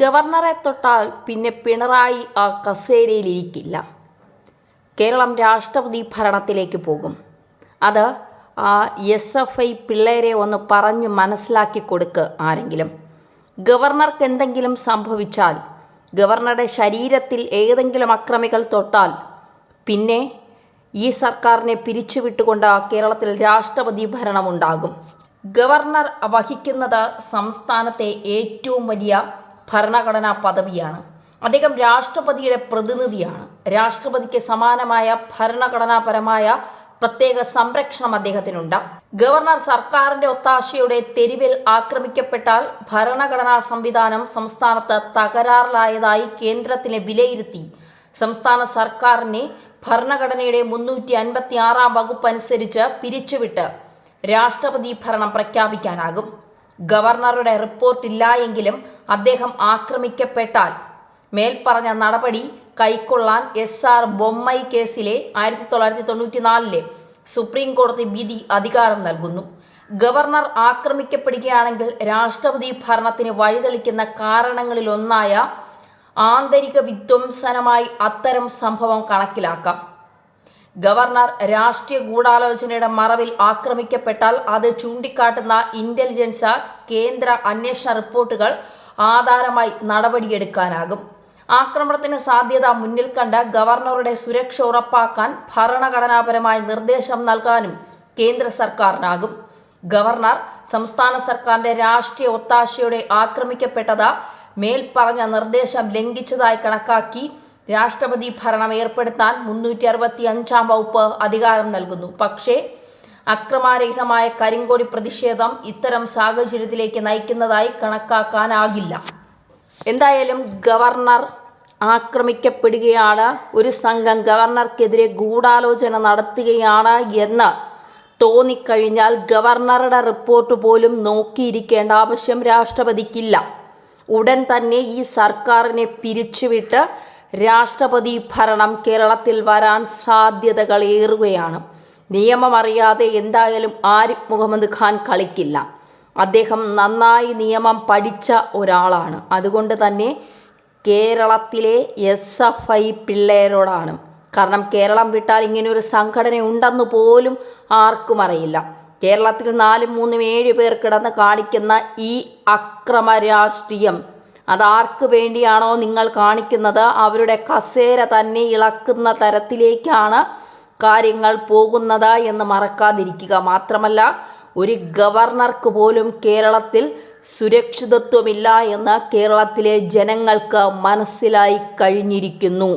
ഗവർണറെ തൊട്ടാൽ പിന്നെ പിണറായി ആ കസേരയിലിരിക്കില്ല. കേരളം രാഷ്ട്രപതി ഭരണത്തിലേക്ക് പോകും. അത് SFI പിള്ളേരെ ഒന്ന് പറഞ്ഞു മനസ്സിലാക്കി കൊടുക്ക് ആരെങ്കിലും. ഗവർണർക്ക് എന്തെങ്കിലും സംഭവിച്ചാൽ, ഗവർണറുടെ ശരീരത്തിൽ ഏതെങ്കിലും അക്രമികൾ തൊട്ടാൽ പിന്നെ ഈ സർക്കാരിനെ പിരിച്ചുവിട്ടുകൊണ്ട് കേരളത്തിൽ രാഷ്ട്രപതി ഭരണമുണ്ടാകും. ഗവർണർ വഹിക്കുന്നത് സംസ്ഥാനത്തെ ഏറ്റവും വലിയ ഭരണഘടനാ പദവിയാണ്. അദ്ദേഹം രാഷ്ട്രപതിയുടെ പ്രതിനിധിയാണ്. രാഷ്ട്രപതിക്ക് സമാനമായ ഭരണഘടനാപരമായ പ്രത്യേക സംരക്ഷണം അദ്ദേഹത്തിനുണ്ട്. ഗവർണർ സർക്കാരിന്റെ ഒത്താശയോടെ തെരുവിൽ ആക്രമിക്കപ്പെട്ടാൽ ഭരണഘടനാ സംവിധാനം സംസ്ഥാനത്ത് തകരാറിലായതായി കേന്ദ്രത്തിനെ വിലയിരുത്തി സംസ്ഥാന സർക്കാരിനെ ഭരണഘടനയുടെ 356 വകുപ്പ് അനുസരിച്ച് പിരിച്ചുവിട്ട് രാഷ്ട്രപതി ഭരണം പ്രഖ്യാപിക്കാനാകും. ഗവർണറുടെ റിപ്പോർട്ടില്ല എങ്കിലും അദ്ദേഹം ആക്രമിക്കപ്പെട്ടാൽ മേൽപ്പറഞ്ഞ നടപടി കൈക്കൊള്ളാൻ SR ബൊമ്മൈ കേസിലെ 1994 സുപ്രീം കോടതി വിധി അധികാരം നൽകുന്നു. ഗവർണർ ആക്രമിക്കപ്പെടുകയാണെങ്കിൽ രാഷ്ട്രപതി ഭരണത്തിന് വഴിതെളിക്കുന്ന കാരണങ്ങളിലൊന്നായ ആന്തരിക വിധ്വംസനമായി അത്തരം സംഭവം കണക്കിലാക്കാം. ഗവർണർ രാഷ്ട്രീയ ഗൂഢാലോചനയുടെ മറവിൽ ആക്രമിക്കപ്പെട്ടാൽ അത് ചൂണ്ടിക്കാട്ടുന്ന ഇന്റലിജൻസ് കേന്ദ്ര അന്വേഷണ റിപ്പോർട്ടുകൾ ആധാരമായി നടപടിയെടുക്കാനാകും. ആക്രമണത്തിന് സാധ്യത മുന്നിൽ കണ്ട് ഗവർണറുടെ സുരക്ഷ ഉറപ്പാക്കാൻ ഭരണഘടനാപരമായ നിർദ്ദേശം നൽകാനും കേന്ദ്ര സർക്കാരിനാകും. ഗവർണർ സംസ്ഥാന സർക്കാരിന്റെ രാഷ്ട്രീയ ഒത്താശയോടെ ആക്രമിക്കപ്പെട്ടത് മേൽപ്പറഞ്ഞ നിർദ്ദേശം ലംഘിച്ചതായി കണക്കാക്കി രാഷ്ട്രപതി ഭരണം ഏർപ്പെടുത്താൻ 365 വകുപ്പ് അധികാരം നൽകുന്നു. പക്ഷേ അക്രമരഹിതമായ കരിങ്കൊടി പ്രതിഷേധം ഇത്തരം സാഹചര്യത്തിലേക്ക് നയിക്കുന്നതായി കണക്കാക്കാനാകില്ല. എന്തായാലും ഗവർണർ ആക്രമിക്കപ്പെടുകയാണ്, ഒരു സംഘം ഗവർണർക്കെതിരെ ഗൂഢാലോചന നടത്തുകയാണ് എന്ന് തോന്നിക്കഴിഞ്ഞാൽ ഗവർണറുടെ റിപ്പോർട്ട് പോലും നോക്കിയിരിക്കേണ്ട ആവശ്യം രാഷ്ട്രപതിക്കില്ല. ഉടൻ തന്നെ ഈ സർക്കാരിനെ പിരിച്ചുവിട്ട് രാഷ്ട്രപതി ഭരണം കേരളത്തിൽ വരാൻ സാധ്യതകൾ ഏറുകയാണ്. നിയമം അറിയാതെ എന്തായാലും ആരിഫ് മുഹമ്മദ് ഖാൻ കളിക്കില്ല. അദ്ദേഹം നന്നായി നിയമം പഠിച്ച ഒരാളാണ്. അതുകൊണ്ട് തന്നെ കേരളത്തിലെ SFI പിള്ളേരോടാണ്. കാരണം കേരളം വിട്ടാൽ ഇങ്ങനെയൊരു സംഘടന ഉണ്ടെന്ന് പോലും ആർക്കും അറിയില്ല. കേരളത്തിൽ 4, 3, 7 പേർ കിടന്ന് കാണിക്കുന്ന ഈ അക്രമ രാഷ്ട്രീയം അതാർക്ക് വേണ്ടിയാണോ നിങ്ങൾ കാണിക്കുന്നത്, അവരുടെ കസേര തന്നെ ഇളക്കുന്ന തരത്തിലേക്കാണ് കാര്യങ്ങൾ പോകുന്നത് എന്ന് മറക്കാതിരിക്കുക. മാത്രമല്ല, ഒരു ഗവർണർക്ക് പോലും കേരളത്തിൽ സുരക്ഷിതത്വമില്ല എന്ന് കേരളത്തിലെ ജനങ്ങൾക്ക് മനസ്സിലായി കഴിഞ്ഞിരിക്കുന്നു.